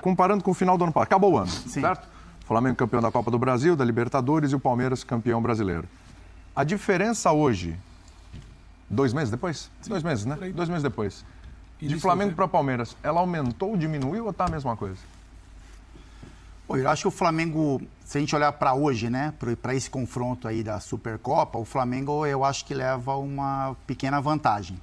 comparando com o final do ano passado, acabou o ano, certo? O Flamengo campeão da Copa do Brasil, da Libertadores e o Palmeiras campeão brasileiro. A diferença hoje, 2 meses depois? 2 meses, né? 2 meses depois. De Flamengo para Palmeiras, ela aumentou ou diminuiu ou está a mesma coisa? Pô, eu acho que o Flamengo, se a gente olhar para hoje, né, para esse confronto aí da Supercopa, o Flamengo eu acho que leva uma pequena vantagem.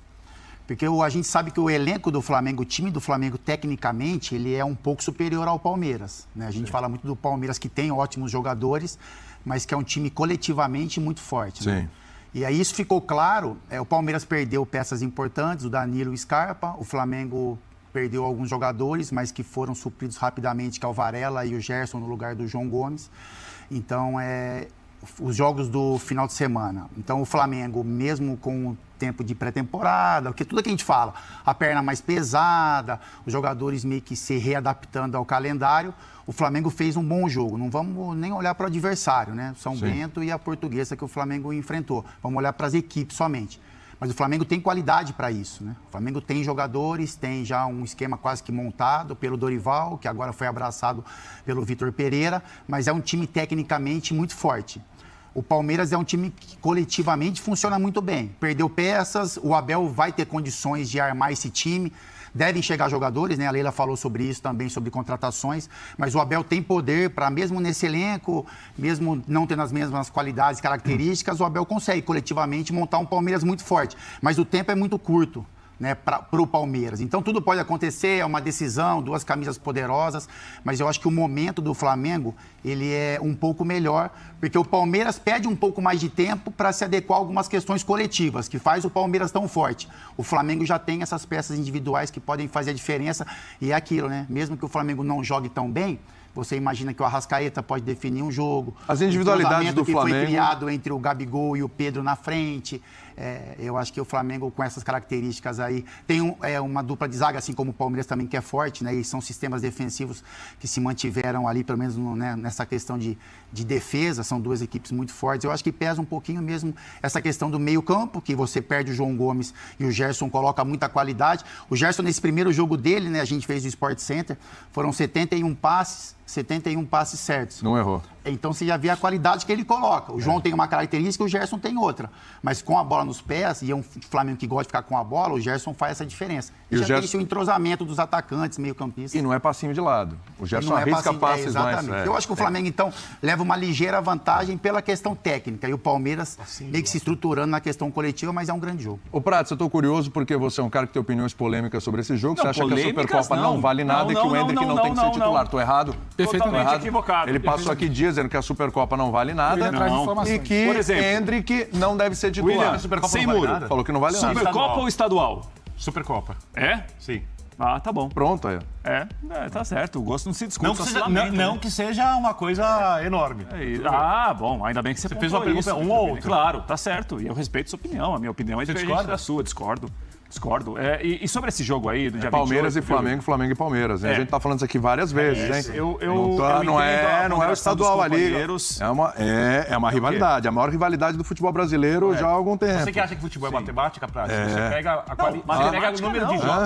Porque a gente sabe que o elenco do Flamengo, o time do Flamengo, tecnicamente, ele é um pouco superior ao Palmeiras, né? A gente fala muito do Palmeiras, que tem ótimos jogadores, mas que é um time coletivamente muito forte, né? Sim. E aí isso ficou claro, o Palmeiras perdeu peças importantes, o Danilo e o Scarpa, o Flamengo perdeu alguns jogadores, mas que foram supridos rapidamente, que é o Varela e o Gerson no lugar do João Gomes. Então, os jogos do final de semana. Então, o Flamengo, mesmo com o tempo de pré-temporada, porque tudo que a gente fala, a perna mais pesada, os jogadores meio que se readaptando ao calendário, o Flamengo fez um bom jogo. Não vamos nem olhar para o adversário, né? São Bento e a Portuguesa que o Flamengo enfrentou. Vamos olhar para as equipes somente. Mas o Flamengo tem qualidade para isso, né? O Flamengo tem jogadores, tem já um esquema quase que montado pelo Dorival, que agora foi abraçado pelo Vitor Pereira, mas é um time tecnicamente muito forte. O Palmeiras é um time que coletivamente funciona muito bem. Perdeu peças, o Abel vai ter condições de armar esse time. Devem chegar jogadores, né? A Leila falou sobre isso também, sobre contratações, mas o Abel tem poder para, mesmo nesse elenco, mesmo não tendo as mesmas qualidades e características, o Abel consegue coletivamente montar um Palmeiras muito forte. Mas o tempo é muito curto, né, para o Palmeiras. Então tudo pode acontecer, é uma decisão, 2 camisas poderosas, mas eu acho que o momento do Flamengo, ele é um pouco melhor, porque o Palmeiras pede um pouco mais de tempo para se adequar a algumas questões coletivas, que faz o Palmeiras tão forte. O Flamengo já tem essas peças individuais que podem fazer a diferença, e é aquilo, né? Mesmo que o Flamengo não jogue tão bem, você imagina que o Arrascaeta pode definir um jogo. As individualidades do Flamengo... que foi criado entre o Gabigol e o Pedro na frente. Eu acho que o Flamengo, com essas características aí, tem uma dupla de zaga, assim como o Palmeiras também, que é forte, né? E são sistemas defensivos que se mantiveram ali, pelo menos né, nessa questão de defesa. São 2 equipes muito fortes. Eu acho que pesa um pouquinho mesmo essa questão do meio-campo, que você perde o João Gomes e o Gerson coloca muita qualidade. O Gerson, nesse primeiro jogo dele, né, a gente fez no Sport Center, foram 71 passes certos. Não errou. Então você já vê a qualidade que ele coloca. O João tem uma característica, o Gerson tem outra. Mas com a bola nos pés, e é um Flamengo que gosta de ficar com a bola, o Gerson faz essa diferença. E já tem esse entrosamento dos atacantes, meio-campistas. E não é passinho de lado. O Gerson arrisca passes mais. Eu acho que o Flamengo, então, leva uma ligeira vantagem pela questão técnica. E o Palmeiras meio que se estruturando na questão coletiva, mas é um grande jogo. Ô, Prats, eu estou curioso porque você é um cara que tem opiniões polêmicas sobre esse jogo. Você acha que a Supercopa não vale nada e que o Endrick não tem que ser titular? Estou errado? Perfeitamente equivocado. Ele passou aqui dias dizendo que a Supercopa não vale nada e que Endrick não deve ser titular. Sem muro. Falou que não vale nada. Supercopa ou estadual? Supercopa. É? Sim. Ah, tá bom. Pronto aí. Tá certo. O gosto não se discute. Não que seja uma coisa enorme. Bom, ainda bem que você fez uma pergunta um ou outro. Claro, tá certo. E eu respeito sua opinião. A minha opinião é diferente da sua. Discordo. E sobre esse jogo aí do dia Palmeiras 28, e Flamengo, Flamengo e Palmeiras. A gente tá falando isso aqui várias vezes, hein? Não é o estadual ali. É uma rivalidade. A maior rivalidade do futebol brasileiro já há algum tempo. Você que acha que futebol é matemática, Prats?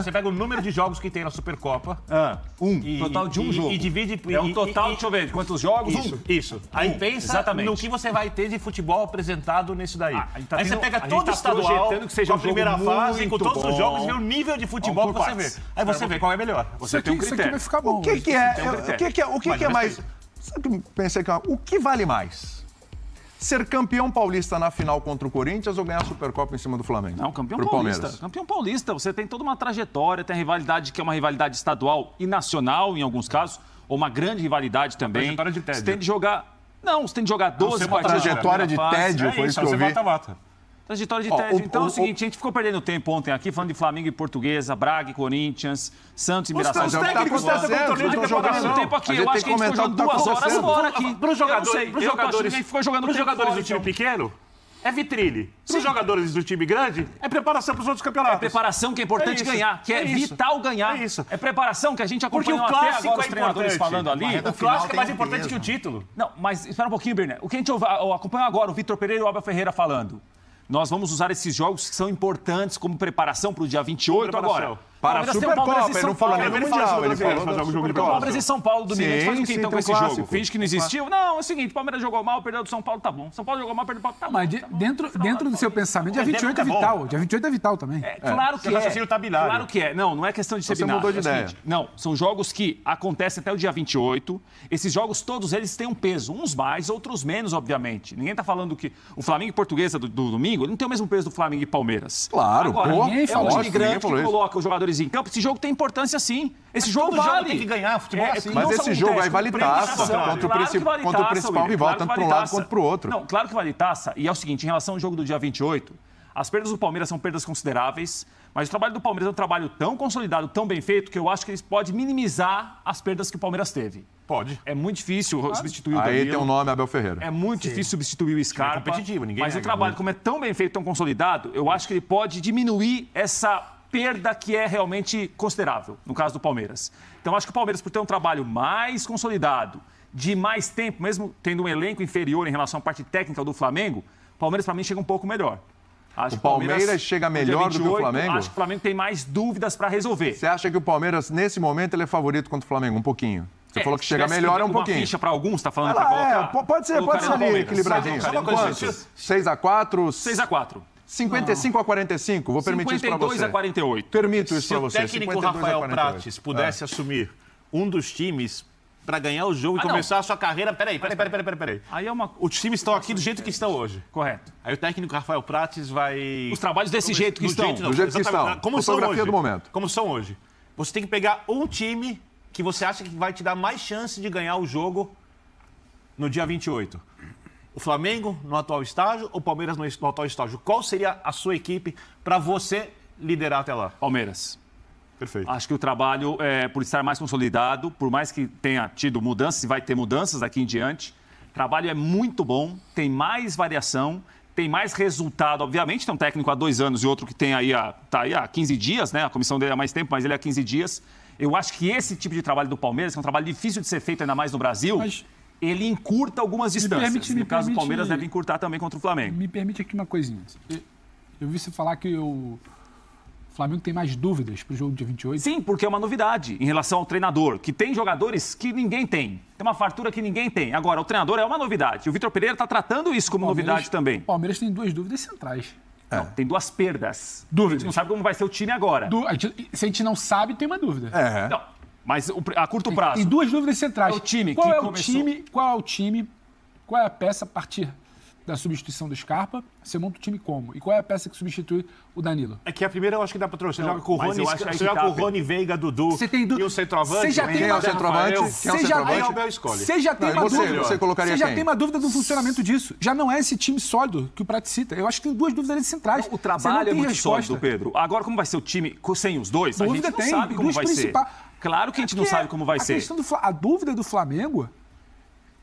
Você pega o número de jogos que tem na Supercopa. Total de um jogo. E divide... É um total, deixa eu ver, de quantos jogos? Isso. Aí pensa no que você vai ter de futebol apresentado nisso daí. Aí você pega todo o estadual, com a primeira fase, com todos os jogos, vê o nível de futebol que você vê. Aí você vê qual é melhor. Você tem um critério. Isso aqui vai ficar bom. O que é mais... Sabe que eu pensei que o que vale mais? Ser campeão paulista na final contra o Corinthians ou ganhar a Supercopa em cima do Flamengo? Não, campeão paulista. Palmeiras. Campeão paulista. Você tem toda uma trajetória, tem a rivalidade que é uma rivalidade estadual e nacional, em alguns casos, ou uma grande rivalidade também. Trajetória de tédio. Você tem de jogar... Não, você tem de jogar 12 partidas. Trajetória de tédio, foi isso que eu vi. Trajetória de tédio. Então é o seguinte, a gente ficou perdendo tempo ontem aqui, falando de Flamengo e Portuguesa, Braga e Corinthians, Santos e Mirassol. Os técnicos estão jogando tempo aqui. Eu acho que a gente ficou jogando 2 horas fora aqui. Para os jogadores do time pequeno, é vitrine. Para os jogadores do time grande, é preparação para os outros campeonatos. É preparação que é importante ganhar, que é vital ganhar. É isso. É preparação que a gente acompanhou até agora os treinadores falando ali. O clássico é mais importante que o título. Não, mas espera um pouquinho, Berné. O que a gente acompanhou agora, o Vitor Pereira e o Abel Ferreira falando. Nós vamos usar esses jogos que são importantes como preparação para o dia 28 agora. Para a Supercopa, ele não falou nem do Mundial. Ele falou do Palmeiras e São Paulo domingo. A gente faz o que então com esse clássico. jogo? Finge que não existiu? Não, é o seguinte, o Palmeiras jogou mal, perdeu do São Paulo, tá bom. São Paulo jogou mal, perdeu do Paulo, tá bom. Mas dentro do seu pensamento, dia 28 é vital. Dia 28 é vital também. Claro que é. Claro que é. Não é questão de ser binário. Você mudou de ideia. Não, são jogos que acontecem até o dia 28. Esses jogos, todos eles têm um peso. Uns mais, outros menos, obviamente. Ninguém tá falando que o Flamengo e Portuguesa do domingo não tem o mesmo peso do Flamengo e Palmeiras. Claro, agora, ninguém falou é um time grande que coloca os jogadores em campo. Esse jogo tem importância, sim. Esse jogo vale. Tem que ganhar, futebol assim. Mas esse jogo aí vale taça contra o principal rival, tanto para um lado quanto para o outro. Não, claro que vale taça. E é o seguinte, em relação ao jogo do dia 28, as perdas do Palmeiras são perdas consideráveis, mas o trabalho do Palmeiras é um trabalho tão consolidado, tão bem feito, que eu acho que eles podem minimizar as perdas que o Palmeiras teve. Pode. É muito difícil substituir o Danilo. Aí tem o nome Abel Ferreira. É muito difícil substituir o Scarpa. É competitivo, ninguém mas o nega, trabalho, como é tão bem feito, tão consolidado, eu acho que ele pode diminuir essa perda que é realmente considerável, no caso do Palmeiras. Então, acho que o Palmeiras, por ter um trabalho mais consolidado, de mais tempo, mesmo tendo um elenco inferior em relação à parte técnica do Flamengo, o Palmeiras, para mim, chega um pouco melhor. Acho o Palmeiras chega melhor 28, do que o Flamengo? Acho que o Flamengo tem mais dúvidas para resolver. Você acha que o Palmeiras, nesse momento, ele é favorito contra o Flamengo? Um pouquinho. Você falou que chega melhor é um pouquinho. Ficha para alguns, está falando para colocar? Pode ser ali, equilibradinho. Quantos? 6-4? 6-4. 55-45, vou permitir isso para você. 52-48. Permito isso para você. Se o técnico Rafael Prates pudesse assumir um dos times para ganhar o jogo e começar a sua carreira... Peraí. Aí é uma... Os times estão aqui do jeito que estão hoje. Correto. Aí o técnico Rafael Prates vai... Os trabalhos desse jeito que estão. Do jeito que estão. Como são Fotografia hoje. do momento. Como são hoje. Você tem que pegar um time que você acha que vai te dar mais chance de ganhar o jogo no dia 28. O Flamengo no atual estágio ou o Palmeiras no atual estágio? Qual seria a sua equipe para você liderar até lá? Palmeiras. Perfeito. Acho que o trabalho, por estar mais consolidado, por mais que tenha tido mudanças, e vai ter mudanças daqui em diante, o trabalho é muito bom, tem mais variação, tem mais resultado. Obviamente, tem um técnico há 2 anos e outro que tem tá aí há 15 dias, né? A comissão dele há mais tempo, mas ele há 15 dias. Eu acho que esse tipo de trabalho do Palmeiras, que é um trabalho difícil de ser feito, ainda mais no Brasil, ele encurta algumas distâncias. No caso do Palmeiras, deve encurtar também contra o Flamengo. Me permite aqui uma coisinha. Eu vi você falar que o Flamengo tem mais dúvidas para o jogo do dia 28. Sim, porque é uma novidade em relação ao treinador, que tem jogadores que ninguém tem. Tem uma fartura que ninguém tem. Agora, o treinador é uma novidade. E o Vitor Pereira está tratando isso como novidade também. O Palmeiras tem 2 dúvidas centrais. Não, tem 2 perdas. Dúvidas. A gente não sabe como vai ser o time agora. Se a gente não sabe, tem uma dúvida. Não, mas a curto prazo. Tem 2 dúvidas centrais. É o time qual que é começou... Qual é a peça a partir da substituição do Scarpa? Você monta o time como? E qual é a peça que substitui o Danilo? É que a primeira eu acho que dá pra trocar. Você joga com o Rony, Veiga, Dudu e o centroavante. Você já tem uma centroavante. Aí o Abel escolhe. Você já tem uma dúvida. Você colocaria Você já tem uma dúvida do funcionamento disso. Já não é esse time sólido que o Prato cita. Eu acho que tem 2 dúvidas ali centrais. O trabalho é muito sólido, Pedro. Agora, como vai ser o time sem os dois? A gente não sabe como vai ser. Claro que a gente não sabe como vai ser. A dúvida do Flamengo,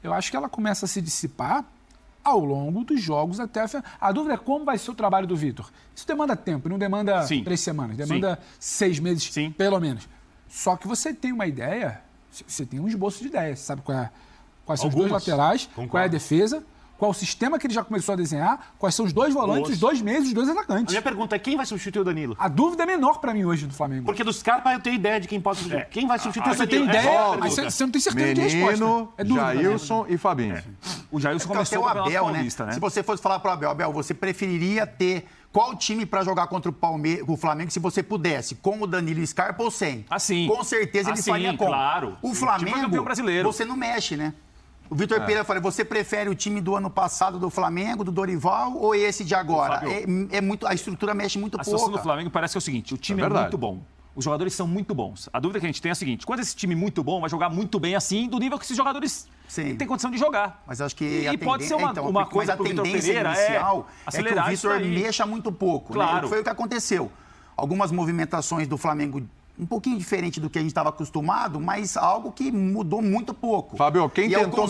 eu acho que ela começa a se dissipar ao longo dos jogos até a final. A dúvida é como vai ser o trabalho do Vitor. Isso demanda tempo, não demanda 3 semanas, demanda 6 meses, pelo menos. Só que você tem uma ideia, você tem um esboço de ideia, você sabe quais são os 2 laterais, qual é a defesa, qual o sistema que ele já começou a desenhar, quais são os 2 volantes, os 2 meios e os 2 atacantes. A minha pergunta é quem vai substituir o Danilo? A dúvida é menor para mim hoje do Flamengo. Porque dos Scarpa eu tenho ideia de quem pode substituir. Quem vai substituir o Você Danilo? tem ideia, mas você não tem certeza de resposta. É dúvida, Jailson e Fabinho. O Jailson começou o Abel, Paulista, né? Se você fosse falar para o Abel, você preferiria ter qual time para jogar contra o Flamengo se você pudesse? Com o Danilo e Scarpa ou sem? Assim. Com certeza ele faria com. Claro. O Flamengo, você não mexe, né? O Vitor Pereira falou, você prefere o time do ano passado do Flamengo, do Dorival, ou esse de agora? A estrutura mexe muito pouco. A situação do Flamengo parece que é o seguinte, o time é muito bom. Os jogadores são muito bons. A dúvida que a gente tem é a seguinte, quando esse time muito bom vai jogar muito bem assim, do nível que esses jogadores têm condição de jogar. Mas acho que e pode ser uma coisa pro Vitor Pereira inicial é que o Vitor mexa muito pouco. Claro. Né? Foi o que aconteceu. Algumas movimentações do Flamengo um pouquinho diferente do que a gente estava acostumado, mas algo que mudou muito pouco. Fábio, quem tentou